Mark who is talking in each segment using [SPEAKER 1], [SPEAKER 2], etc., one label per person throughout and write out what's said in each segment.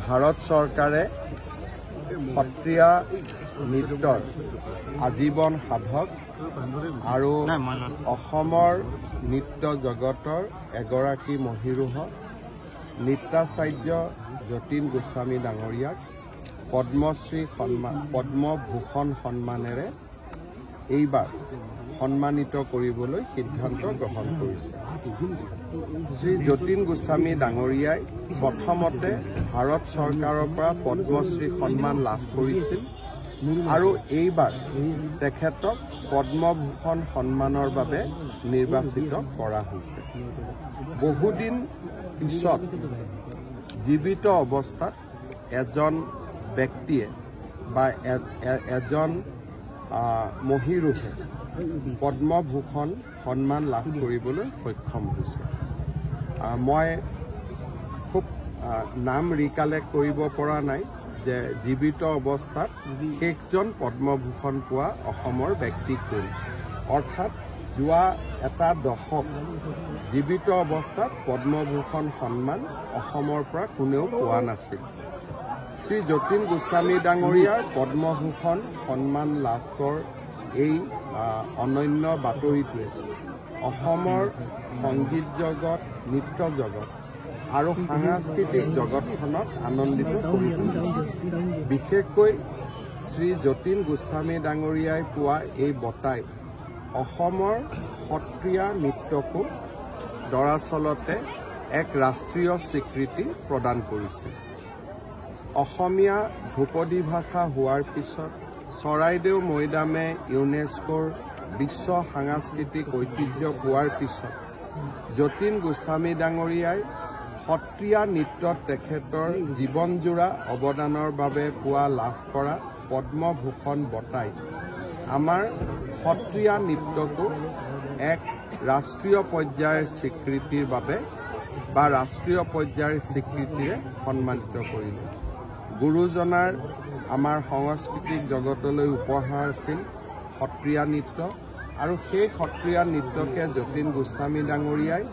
[SPEAKER 1] ভাৰত চৰকাৰে সত্ৰীয়া নৃত্যৰ আজীৱন সাধক আৰু অসমৰ নৃত্য জগতৰ এগৰাকী মহিৰুহ নৃত্যাচাৰ্য যতীন গোস্বামী ডাঙৰীয়াক পদ্মভূষণ সন্মানেৰে এইবাৰ সন্মানিত কৰিবলৈ সিদ্ধান্ত গ্ৰহণ কৰিছে। শ্ৰী যতীন গোস্বামী ডাঙৰীয়াই প্ৰথমতে ভাৰত চৰকাৰৰ পৰা পদ্মশ্ৰী সন্মান লাভ কৰিছিল আৰু এইবাৰ তেখেতক পদ্মভূষণ সন্মানৰ বাবে নিৰ্বাচিত কৰা হৈছে। বহুদিন পিছত জীৱিত অৱস্থাত এজন ব্যক্তিয়ে বা এজন মহিৰুহে পদ্মভূষণ সন্মান লাভ কৰিবলৈ সক্ষম হৈছে। মই খুব নাম ৰিকালেক্ট কৰিব পৰা নাই যে জীৱিত অৱস্থাত শেষজন পদ্মভূষণ পোৱা অসমৰ ব্যক্তি কোন, অৰ্থাৎ যোৱা এটা দশক জীৱিত অৱস্থাত পদ্মভূষণ সন্মান অসমৰ পৰা কোনেও পোৱা নাছিল। শ্ৰী যতীন গোস্বামী ডাঙৰীয়াৰ পদ্মভূষণ সন্মান লাভৰ এই অনন্য বাতৰিটোৱে অসমৰ সংগীত জগত, নৃত্য জগত আৰু সাংস্কৃতিক জগতখনক আনন্দিত কৰি তুলিছে। বিশেষকৈ শ্ৰী যতীন গোস্বামী ডাঙৰীয়াই পোৱা এই বঁটাই অসমৰ সত্ৰীয়া নৃত্যকো দৰাচলতে এক ৰাষ্ট্ৰীয় স্বীকৃতি প্ৰদান কৰিছে। অসমীয়া ধ্ৰুপদী ভাষা হোৱাৰ পিছত চৰাইদেউ মৈদামে ইউনেস্কোৰ বিশ্ব সাংস্কৃতিক ঐতিহ্য পোৱাৰ পিছত যতীন গোস্বামী ডাঙৰীয়াই সত্ৰীয়া নৃত্যত তেখেতৰ জীৱনজোৰা অৱদানৰ বাবে লাভ কৰা পদ্মভূষণ বঁটাই আমাৰ সত্ৰীয়া নৃত্যকো এক ৰাষ্ট্ৰীয় পৰ্যায়ৰ স্বীকৃতিৰ বাবে বা ৰাষ্ট্ৰীয় পৰ্যায়ৰ স্বীকৃতিৰে সন্মানিত কৰিলে। গুৰুজনাৰ আমাৰ সাংস্কৃতিক জগতলৈ উপহাৰ আছিল সত্ৰীয়া নৃত্য আৰু সেই সত্ৰীয়া নৃত্যকে যতীন গোস্বামী ডাঙৰীয়াই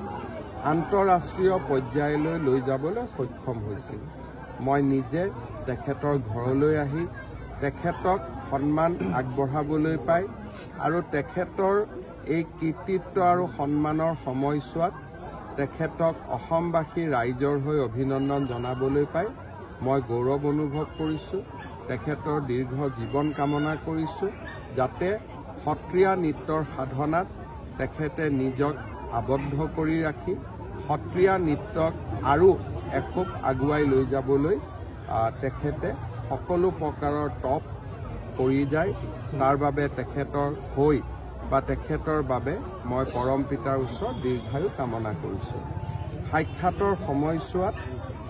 [SPEAKER 1] আন্তঃৰাষ্ট্ৰীয় পৰ্যায়লৈ লৈ যাবলৈ সক্ষম হৈছিল। মই নিজে তেখেতৰ ঘৰলৈ আহি তেখেতক সন্মান আগবঢ়াবলৈ পাই আৰু তেখেতৰ এই কৃতিত্ব আৰু সন্মানৰ সময়ছোৱাত তেখেতক অসমবাসী ৰাইজৰ হৈ অভিনন্দন জনাবলৈ পাই মই গৌৰৱ অনুভৱ কৰিছোঁ। তেখেতৰ দীৰ্ঘ জীৱন কামনা কৰিছোঁ, যাতে সত্ৰীয়া নৃত্যৰ সাধনাত তেখেতে নিজক আবদ্ধ কৰি ৰাখি সত্ৰীয়া নৃত্যক আৰু এখোপ আগুৱাই লৈ যাবলৈ তেখেতে সকলো প্ৰকাৰৰ তপ কৰি যায়। তাৰ বাবে তেখেতৰ হৈ বা তেখেতৰ বাবে মই পৰম পিতাৰ ওচৰত দীৰ্ঘায়ু কামনা কৰিছোঁ। সাক্ষাতৰ সময়ছোৱাত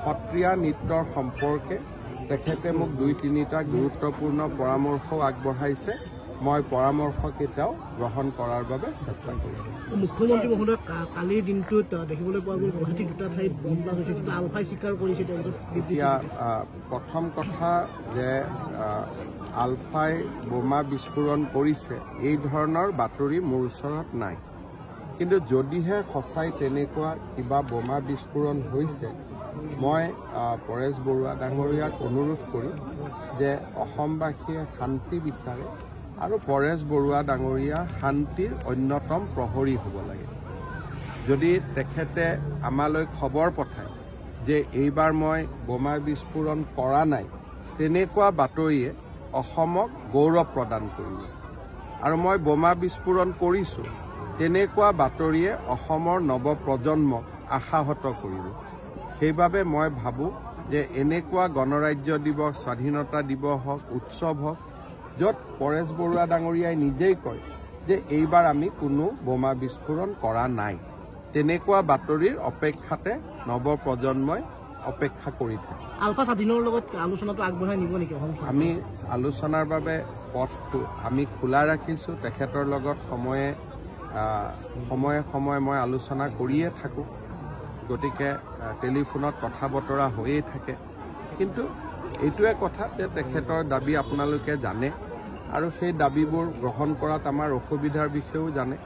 [SPEAKER 1] সত্ৰীয়া নৃত্যৰ সম্পৰ্কে তেখেতে মোক ২-৩টা গুৰুত্বপূৰ্ণ পৰামৰ্শও আগবঢ়াইছে। মই পৰামৰ্শকেইটাও গ্ৰহণ কৰাৰ বাবে চেষ্টা কৰিম।
[SPEAKER 2] মুখ্যমন্ত্ৰী মহোদয় কালিৰ দিনটোত দেখিবলৈ পোৱা গ'ল গুৱাহাটী দুটা ঠাইত বম ব্লাষ্ট হৈছে, যিটো আলফাই স্বীকাৰ কৰিছে।
[SPEAKER 1] এতিয়া প্ৰথম কথা যে আলফাই বোমা বিস্ফোৰণ কৰিছে এই ধৰণৰ বাতৰি মোৰ ওচৰত নাই, কিন্তু যদিহে সঁচাই তেনেকুৱা কিবা বোমা বিস্ফোৰণ হৈছে, মই পৰেশ বৰুৱা ডাঙৰীয়াক অনুৰোধ কৰিম যে অসমবাসীয়ে শান্তি বিচাৰে আৰু পৰেশ বৰুৱা ডাঙৰীয়া শান্তিৰ অন্যতম প্ৰহৰী হ'ব লাগে। যদি তেখেতে আমালৈ খবৰ পঠায় যে এইবাৰ মই বোমা বিস্ফোৰণ কৰা নাই, তেনেকুৱা বাতৰিয়ে অসমক গৌৰৱ প্ৰদান কৰিব। আৰু মই বোমা বিস্ফোৰণ কৰিছোঁ, তেনেকুৱা বাতৰিয়ে অসমৰ নৱপ্ৰজন্মক আশাহত কৰিব। সেইবাবে মই ভাবোঁ যে এনেকুৱা গণৰাজ্য দিৱস, স্বাধীনতা দিৱস হওক, উৎসৱ হওক, য'ত পৰেশ বৰুৱা ডাঙৰীয়াই নিজেই কয় যে এইবাৰ আমি কোনো বোমা বিস্ফোৰণ কৰা নাই, তেনেকুৱা বাতৰিৰ অপেক্ষাতে নৱপ্ৰজন্মই অপেক্ষা কৰি থাকে।
[SPEAKER 2] আলফা স্বাধীনৰ লগত আলোচনাটো আগবঢ়াই নিব নেকি?
[SPEAKER 1] আমি আলোচনাৰ বাবে পথটো আমি খোলা ৰাখিছোঁ। তেখেতৰ লগত সময়ে সময়ে মই আলোচনা কৰিয়ে থাকোঁ, গতিকে টেলিফোনত কথা বতৰা হৈয়ে থাকে। কিন্তু এইটোৱে কথা যে তেখেতৰ দাবী আপোনালোকে জানে আৰু সেই দাবীবোৰ গ্ৰহণ কৰাত আমাৰ অসুবিধাৰ বিষয়েও জানে।